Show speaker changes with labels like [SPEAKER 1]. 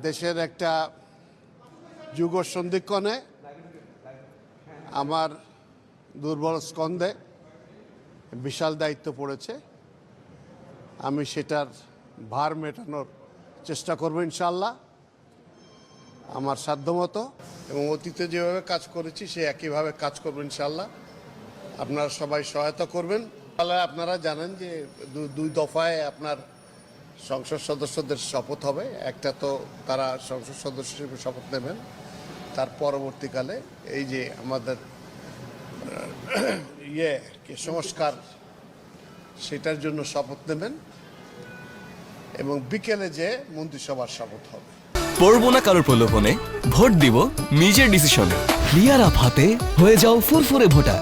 [SPEAKER 1] দেশের একটা যুগ সন্ধিক্ষণে আমার দুর্বল স্কন্ধে বিশাল দায়িত্ব পড়েছে। আমি সেটার ভার মেটানোর চেষ্টা করব ইনশাআল্লাহ আমার সাধ্যমতো, এবং অতীতে যেভাবে কাজ করেছি সে একইভাবে কাজ করব ইনশাআল্লাহ। আপনারা সবাই সহায়তা করবেন। আপনারা জানেন যে দুই দফায় আপনার সংসদ সদস্যদের শপথ হবে। একটা তো তারা সংসদ সদস্য হিসেবে শপথ নেবেন, তার পরবর্তীকালে এই যে আমাদের সংস্কার সেটার জন্য শপথ নেবেন, এবং বিকেলে যে মন্ত্রিসভার শপথ হবে।
[SPEAKER 2] পড়বো না কারোর প্রলোভনে, ভোট দিব নিজের ডিসিশনে। ক্লিয়ার আপ হাতে হয়ে যাও ফুরফুরে ভোটার।